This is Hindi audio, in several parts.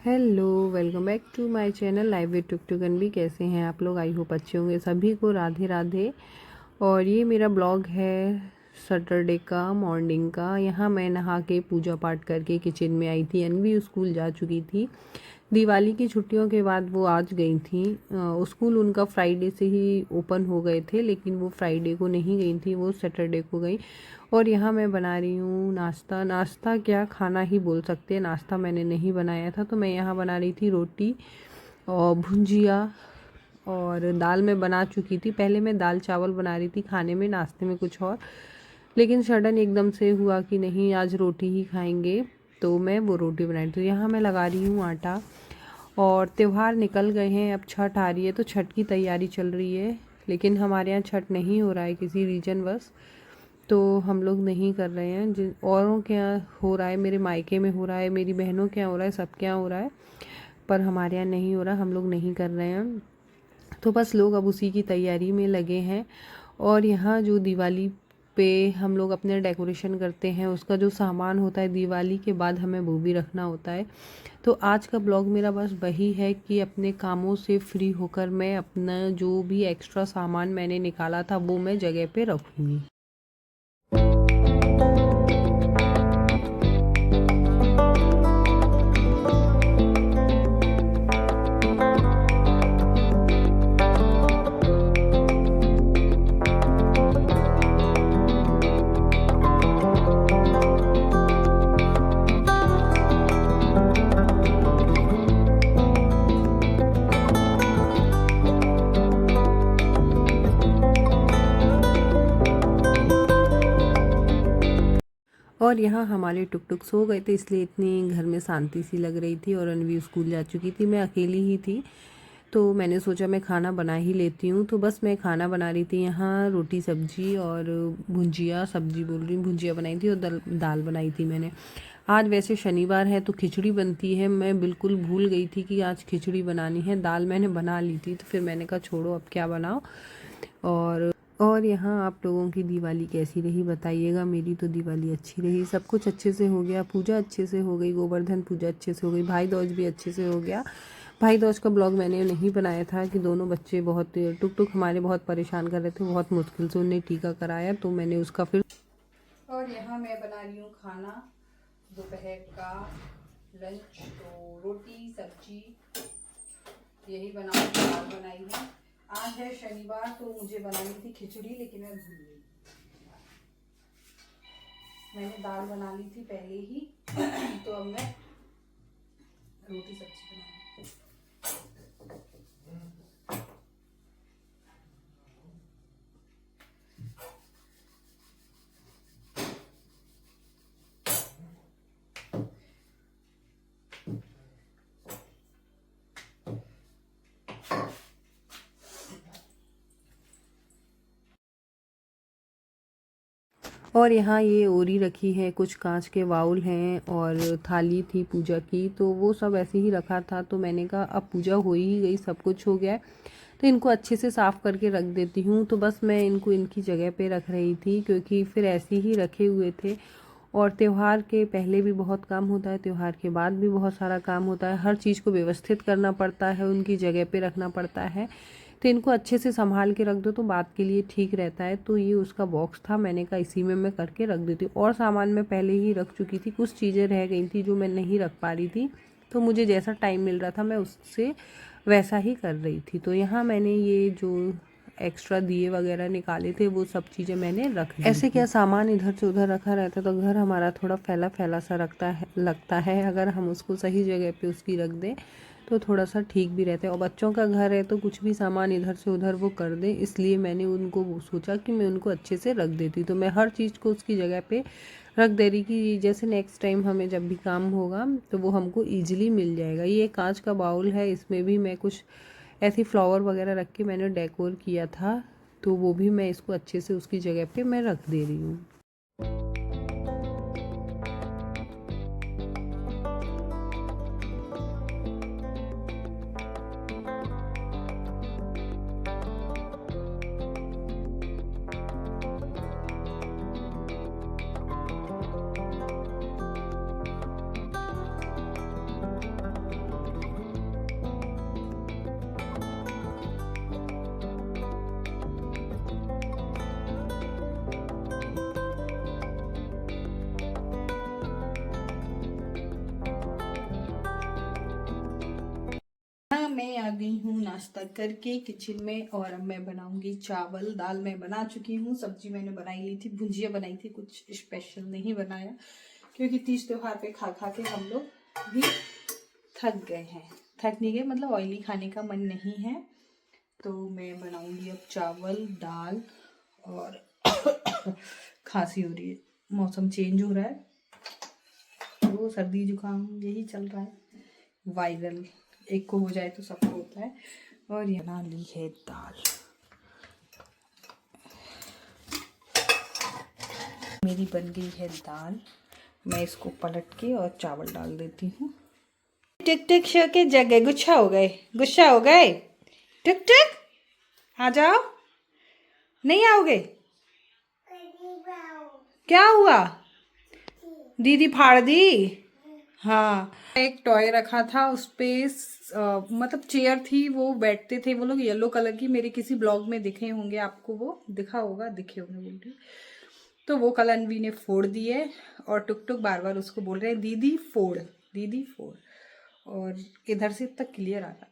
Hello, welcome back to my channel live with tuk tuk NV. कैसे हैं आप लोग? आई होप अच्छे होंगे। सभी को राधे राधे। और ये मेरा ब्लॉग है सैटरडे का मॉर्निंग का। यहाँ मैं नहा के पूजा पाठ करके किचन में आई थी। अनवी स्कूल जा चुकी थी। दिवाली की छुट्टियों के बाद वो आज गई थी। स्कूल उनका फ्राइडे से ही ओपन हो गए थे, लेकिन वो फ्राइडे को नहीं गई थी, वो सैटरडे को गई। और यहाँ मैं बना रही हूँ नाश्ता। नाश्ता क्या, खाना ही बोल सकते हैं। नाश्ता मैंने नहीं बनाया था, तो मैं यहाँ बना रही थी रोटी और भुंजिया। और दाल मैं बना चुकी थी। पहले मैं दाल चावल बना रही थी खाने में, नाश्ते में कुछ और, लेकिन सडन एकदम से हुआ कि नहीं आज रोटी ही खाएंगे, तो मैं वो रोटी बनाई। तो यहाँ मैं लगा रही हूँ आटा। और त्यौहार निकल गए हैं, अब छठ आ रही है, तो छठ की तैयारी चल रही है। लेकिन हमारे यहाँ छठ नहीं हो रहा है किसी रीजन बस, तो हम लोग नहीं कर रहे हैं। जिन औरों के यहाँ हो रहा है, मेरे मायके में हो रहा है, मेरी बहनों के यहाँ हो रहा है, सबके यहाँ हो रहा है, पर हमारे यहाँ नहीं हो रहा, हम लोग नहीं कर रहे हैं। तो बस लोग अब उसी की तैयारी में लगे हैं। और यहाँ जो दिवाली पे हम लोग अपने डेकोरेशन करते हैं, उसका जो सामान होता है दिवाली के बाद हमें वो भी रखना होता है। तो आज का ब्लॉग मेरा बस वही है कि अपने कामों से फ्री होकर मैं अपना जो भी एक्स्ट्रा सामान मैंने निकाला था वो मैं जगह पे रखूँगी। और यहाँ हमारे टुक टुक सो गए थे, इसलिए इतनी घर में शांति सी लग रही थी। और अनवी स्कूल जा चुकी थी, मैं अकेली ही थी, तो मैंने सोचा मैं खाना बना ही लेती हूँ। तो बस मैं खाना बना रही थी यहाँ, रोटी सब्जी और भुंजिया, सब्जी बोल रही हूँ, भुंजिया बनाई थी और दाल बनाई थी मैंने। आज वैसे शनिवार है तो खिचड़ी बनती है, मैं बिल्कुल भूल गई थी कि आज खिचड़ी बनानी है। दाल मैंने बना ली थी, तो फिर मैंने कहा छोड़ो अब क्या बनाओ। और यहाँ आप लोगों की दिवाली कैसी रही बताइएगा। मेरी तो दिवाली अच्छी रही, सब कुछ अच्छे से हो गया, पूजा अच्छे से हो गई, गोवर्धन पूजा अच्छे से हो गई, भाई दूज भी अच्छे से हो गया। भाई दूज का ब्लॉग मैंने नहीं बनाया था कि दोनों बच्चे बहुत टुक टुक हमारे बहुत परेशान कर रहे थे, बहुत मुश्किल से उन्हें टीका कराया, तो मैंने उसका फिर। और यहाँ मैं बना रही हूँ खाना दोपहर का लंच। तो रोटी सब्जी यही बनाऊँ, दाल बनाई है। आज है शनिवार, तो मुझे बनानी थी खिचड़ी, लेकिन मैं भूल गई। मैंने दाल बना ली थी पहले ही तो अब मैं रोटी सब्जी बनाऊंगी। और यहाँ ये ओरी रखी है, कुछ कांच के बाउल हैं और थाली थी पूजा की, तो वो सब ऐसे ही रखा था। तो मैंने कहा अब पूजा हो ही गई, सब कुछ हो गया है, तो इनको अच्छे से साफ़ करके रख देती हूँ। तो बस मैं इनको इनकी जगह पे रख रही थी, क्योंकि फिर ऐसे ही रखे हुए थे। और त्यौहार के पहले भी बहुत काम होता है, त्यौहार के बाद भी बहुत सारा काम होता है, हर चीज़ को व्यवस्थित करना पड़ता है, उनकी जगह पे रखना पड़ता है। तो इनको अच्छे से संभाल के रख दो तो बात के लिए ठीक रहता है। तो ये उसका बॉक्स था, मैंने कहा इसी में मैं करके रख देती हूँ। और सामान मैं पहले ही रख चुकी थी, कुछ चीज़ें रह गई थी जो मैं नहीं रख पा रही थी, तो मुझे जैसा टाइम मिल रहा था मैं उससे वैसा ही कर रही थी। तो यहाँ मैंने ये जो एक्स्ट्रा दिए वगैरह निकाले थे वो सब चीज़ें मैंने रख दी। ऐसे क्या सामान इधर से उधर रखा रहता तो घर हमारा थोड़ा फैला फैला सा लगता है। अगर हम उसको सही जगह पे उसकी रख दें तो थोड़ा सा ठीक भी रहता है। और बच्चों का घर है तो कुछ भी सामान इधर से उधर वो कर दें, इसलिए मैंने उनको सोचा कि मैं उनको अच्छे से रख देती। तो मैं हर चीज़ को उसकी जगह पे रख दे रही कि जैसे नेक्स्ट टाइम हमें जब भी काम होगा तो वो हमको ईजिली मिल जाएगा। ये कांच का बाउल है, इसमें भी मैं कुछ ऐसे फ्लावर वगैरह रख के मैंने डेकोर किया था, तो वो भी मैं इसको अच्छे से उसकी जगह पे मैं रख दे रही हूँ। मैं आ गई हूँ नाश्ता करके किचन में और अब मैं बनाऊंगी चावल। दाल मैं बना चुकी हूँ, सब्जी मैंने बनाई ली थी, भुजिया बनाई थी, कुछ स्पेशल नहीं बनाया क्योंकि तीज त्योहार पे खा खा के हम लोग भी थक गए हैं। थक नहीं गए मतलब ऑयली खाने का मन नहीं है। तो मैं बनाऊंगी अब चावल दाल और खांसी हो रही है, मौसम चेंज हो रहा है, वो सर्दी जुकाम यही चल रहा है, वायरल एक को हो जाए तो सबको होता है। और ये बना ली है दाल, मेरी बन गई है दाल। मैं इसको पलट के और चावल डाल देती हूँ। टिक टिक शो के जगह गुस्सा हो गए, गुस्सा हो गए। टिक टिक आ जाओ, नहीं आओगे? क्या हुआ? दीदी फाड़ दी। हाँ, एक टॉय रखा था उस पे मतलब चेयर थी, वो बैठते थे वो लोग, येलो कलर की, मेरे किसी ब्लॉग में दिखे होंगे आपको, वो दिखा होगा, दिखे होंगे बोल रही। तो वो कल अनवी ने फोड़ दिए और टुक टुक बार बार उसको बोल रहे हैं दीदी फोड़, दीदी फोड़। और इधर से तक क्लियर आ रहा।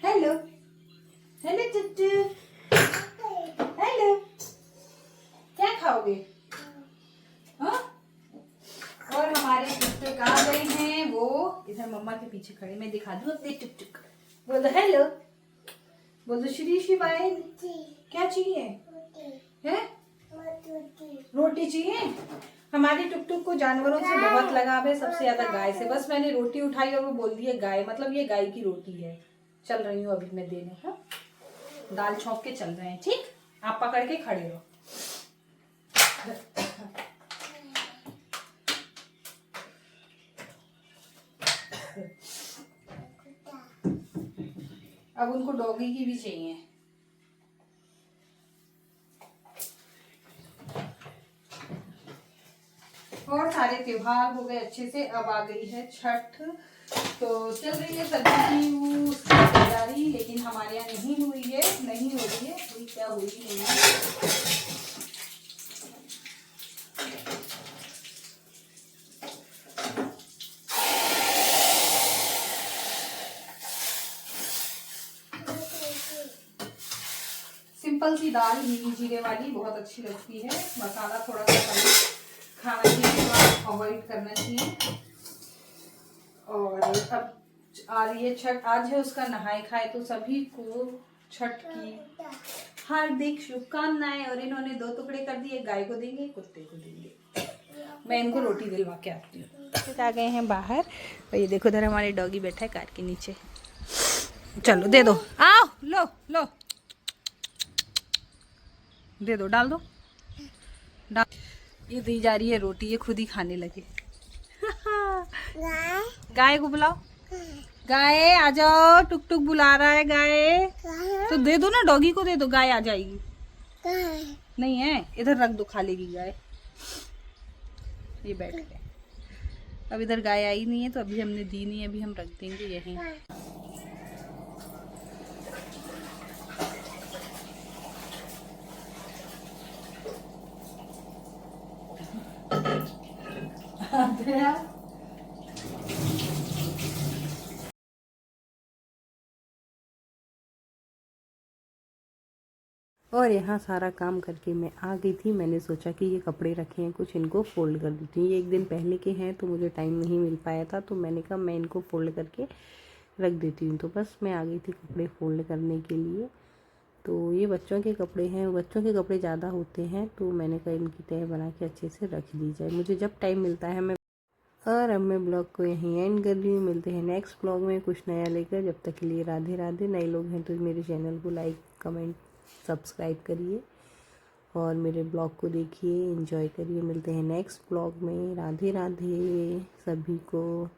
हेलो हेलो टुट्टू, हेलो, क्या खाओगे? हाँ? और हमारे टुकटुक आ गए हैं, वो इधर मम्मा के पीछे खड़े, मैं दिखा दूँ अपने टुकटुक। बोल दो हेलो, बोल दो श्री शिवाय। क्या चाहिए है? रोटी चाहिए। हमारे टुकटुक को जानवरों से बहुत लगाव है, सबसे ज्यादा गाय से। बस मैंने रोटी उठाई और वो बोल दिया गाय, मतलब ये गाय की रोटी है। चल रही हूँ अभी मैं देने। हाँ, दाल छौंक के चल रहे हैं, ठीक? आप पकड़ के खड़े रहो। अब उनको डॉगी की भी चाहिए। और सारे त्योहार हो गए अच्छे से, अब आ गई है छठ। तो चल रही है सब्जी की तैयारी, लेकिन हमारे यहाँ नहीं हुई है, नहीं हो रही है, हुई क्या हुई नहीं है। सिंपल सी दाल नीली जीरे वाली बहुत अच्छी लगती है, मसाला थोड़ा सा कम खाना चाहिए, अवॉइड करना चाहिए। और अब आ रही है छठ, आज है उसका नहाए खाए, तो सभी को छठ की हार्दिक शुभकामनाएं। और इन्होंने 2 टुकड़े कर दिए, गाय को देंगे, कुत्ते को देंगे। मैं इनको रोटी दिलवा के आती हूँ। आ गए हैं बाहर और ये देखो इधर हमारे डॉगी बैठा है कार के नीचे। चलो दे दो, आओ लो लो, दे दो, डाल दो, डाल। ये दी जा रही है रोटी, ये खुद ही खाने लगे। गाय को बुलाओ, गाय आ जाओ, टुक टुक बुला रहा है गाय। तो दे दो ना, डॉगी को दे दो, गाय आ जाएगी। नहीं है, इधर रख दो, खा लेगी गाय। ये बैठ गए। अब इधर गाय आई नहीं है तो अभी हमने दी नहीं है, अभी हम रख देंगे यहीं। और यहाँ सारा काम करके मैं आ गई थी। मैंने सोचा कि ये कपड़े रखे हैं कुछ, इनको फ़ोल्ड कर देती हूँ। ये एक दिन पहले के हैं तो मुझे टाइम नहीं मिल पाया था, तो मैंने कहा मैं इनको फ़ोल्ड करके रख देती हूँ। तो बस मैं आ गई थी कपड़े फ़ोल्ड करने के लिए। तो ये बच्चों के कपड़े हैं, बच्चों के कपड़े ज़्यादा होते हैं, तो मैंने कहा इनकी तह बना के अच्छे से रख दी जाए, मुझे जब टाइम मिलता है मैं। और अब मैं ब्लॉग को यहीं एंड कर रही हूँ। मिलते हैं नेक्स्ट ब्लॉग में कुछ नया लेकर, जब तक के लिए राधे राधे। नए लोग हैं तो मेरे चैनल को लाइक कमेंट सब्सक्राइब करिए और मेरे ब्लॉग को देखिए, एंजॉय करिए। मिलते हैं नेक्स्ट ब्लॉग में। राधे राधे सभी को।